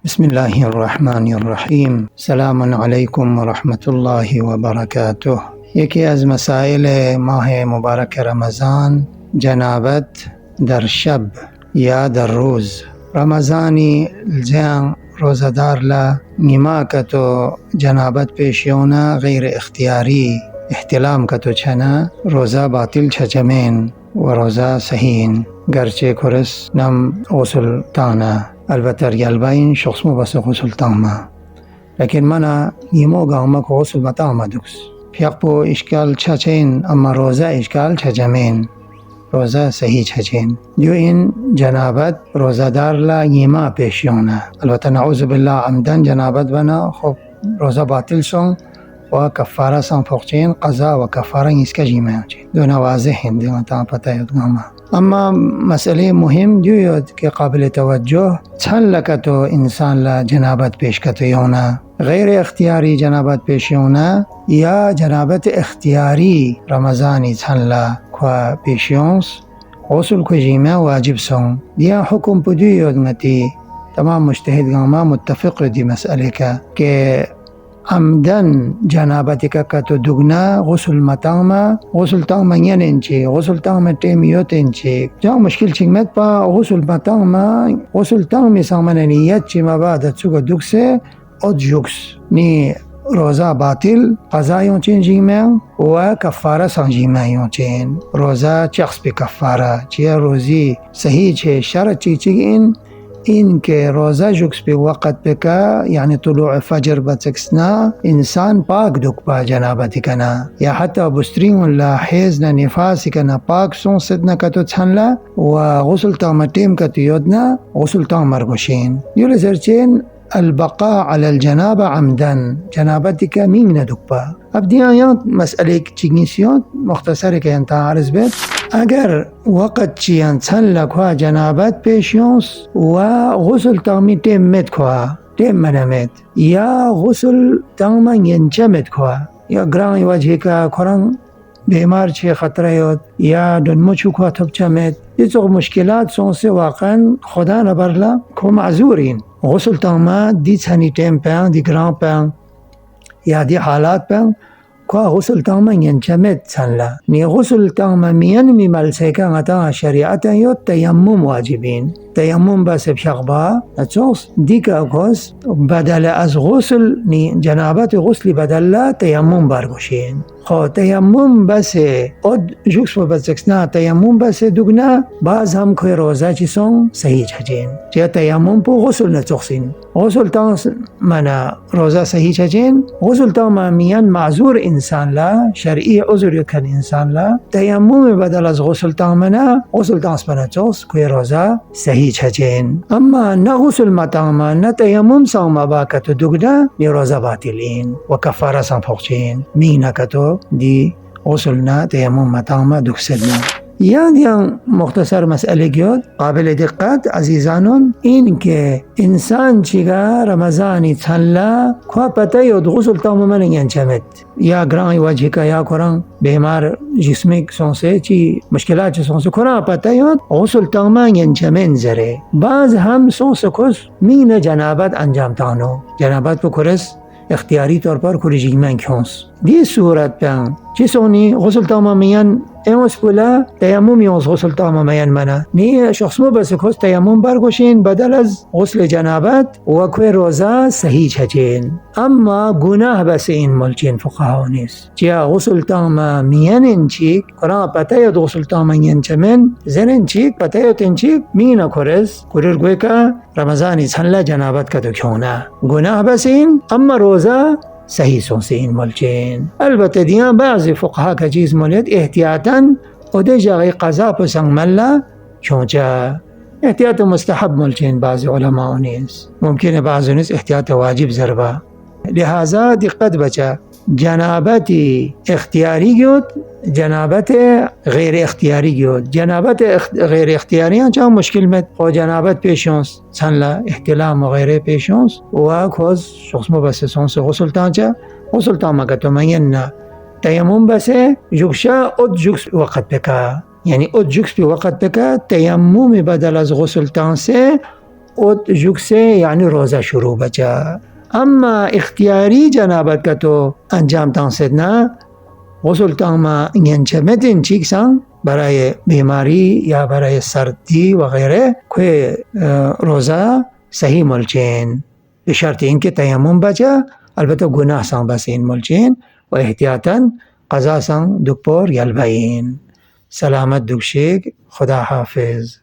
بسم الله الرحمن الرحیم. سلام علیکم و رحمت الله و برکاته. یکی از مسائل ماه مبارک رمضان جنابت در شب یا در روز. رمضانی الزیان روزدار لا نیما کتو جنابت پیشیونا غیر اختیاری احتلام کتو چنا روزا باطل چچمین و روزا صحیحین گرچه کرس نم غسل تانا البته رجال شخص مو بس غسل تاما لكن منا يمو قامك غسل متاما دوكس بيقبو إشكال چچين أما روزا إشكال چچمين روزا صحیح چچين جو إن جنابت روزا دار لا يما پیشیونا البته نعوذ بالله عمدن جنابت بنا خب روزا باطل سون و کفاره سان فوقچین قضا و کفاره اسکا جیمه دو واضح هندی متا پتہ یدگاما. اما مسئله مهم جوید که قابل توجه چند لکتو انسان لا جنابت پیش کتو یونا غیر اختیاری جنابت پیش یونا یا جنابت اختیاری رمضانی چند لا که پیشیونس غسل کو جیمه واجب سون دیا حکم پدو یدگتی تمام مجتهد گاما متفق دی مسئله که عمدن جنابتك كتو دغنا غسل متاما غسل تاما يننچي غسل تاما تيميوتنچي جا مشكل چيمت با غسل متاما غسل تاما سامننيت چي مبادا چوغ دغسه od جوكس ني روزا باطل قضا يونچين جيمه و كفاره سان جيمه يونچين روزا شخص بكفاره چي روزي صحيح چه شرط چي إن که روزه جوکس به وقت بکا یعنی طلوع فجر بتکسنا انسان پاک دوک با جنابتی کنا یا حتی بسترین ولا حیزنا نفاسی کنا پاک سون سدنا کتو چنلا و غسل تامتیم کتو یودنا غسل تامرگوشین یولی زرچین البقاء على الجنابة عمدا جنابتك مين ندوبا ابدي آيات مسألة چيگنيسيون مختصرة که انتا عرض بيت اگر وقت چيان چنلك ها جنابت پیشيونس و غسل تامی تيم مد كوا تيم منمد یا غسل تاما ينچمد كوا یا گران وجه که کران بیمار چه خطره یاد یا دنمو چوکا تب چمد دیتو مشکلات سونسه واقعا خدا نبرلا که معذورین غسل تاما دی چنی تیم پن دی گران پن یا دی حالات پن که غسل تاما ینچمد چنلا نی غسل تاما میان می ملسکا غتا شریعتا یاد تیمم واجبین تیمم بس بشغبا نتوس دیکا اکوس بدل از غسل نی جنابت غسل بدل تیمم برگوشین خو تیمم بس اد جوکس بسکسنا تیمم بس دوگنا باز هم که روزا چی سون صحیح چجین چه تیمم پو غسل نتوخسین غسل تا منا روزا صحیح چجین غسل تا میان معذور انسان لا شرعی عذر یکن انسان لا تیمم بدل از غسل تا منا غسل تا اسپنا توس که روزا صحیح چجین اما نه غسل متاما نه تیمم سوما باکت دوگنا نی روزا باطلین و کفاره سان فوقچین مینه کتو دی غسلنا تیمم متاما دکسلنا یادیان مختصر مسئله گیاد قابل دقت عزیزانون این که انسان چیگا رمضانی تنلا خواه پتا یاد غسل تاما من ینچمد یا گران وجه که یا کران بیمار جسمی سونسه چی مشکلات سونسه کران پتا یاد غسل تاما ینچمن زره بعض هم سونسه کس مین جنابت انجام تانو جنابت پو کرس اختیاری طور پر کلیجی من کھونس دی صورت پن چیسونی غسل تاما میان اموس بولا تیمم یوز غسل تاما میان منا نی شخص مو بس کس تیمم برگوشین بدل از غسل جنابت و کوی روزا صحیح چچین اما گناه بس این ملچین فقها نیست چیا غسل تاما میان انچیک قرآن پتاید غسل تاما ینچمن زن انچیک پتاید انچیک مین کرس کرر گوی که رمضانی چنلا جنابت کدو کیونه گناه بس این اما روزا صحیح سونسه این ملچین البته دیان بعضی فقها که چیز مولید احتیاطاً اده جاگه قضا پسنگ ملا چونچه احتیاط مستحب ملچین بعضی علماء نیست ممکنه بعضی نیست احتیاط واجب ضربه لہذا دقت بچه جنابت اختیاری گیود جنابت غیر اختیاری گیود جنابت غیر اختیاری چه مشکل مد خو جنابت پیشونس چنلا احتلام و غیره پیشونس و کوز شخص مبسه سونس غسل تانچه غسل تامه تو مین تیمم بسه جوکشا اد جوکس وقت بکا یعنی اد جوکس بی وقت بکا تیمم بدل از غسل تانسه اوت جوک سے یعنی روزه شروع بچه. اما اختیاری جنابت که تو انجام تانسید نه، غسل تانما ینچمتین چیکسان برای بیماری یا برای سردی و غیره که روزه صحیح ملچین به شرط اینکه تیمم بچه. البته گناه سان بس این ملچین و احتیاطاً قضا سان دکپور یلبین. سلامت دوشیک. خدا حافظ.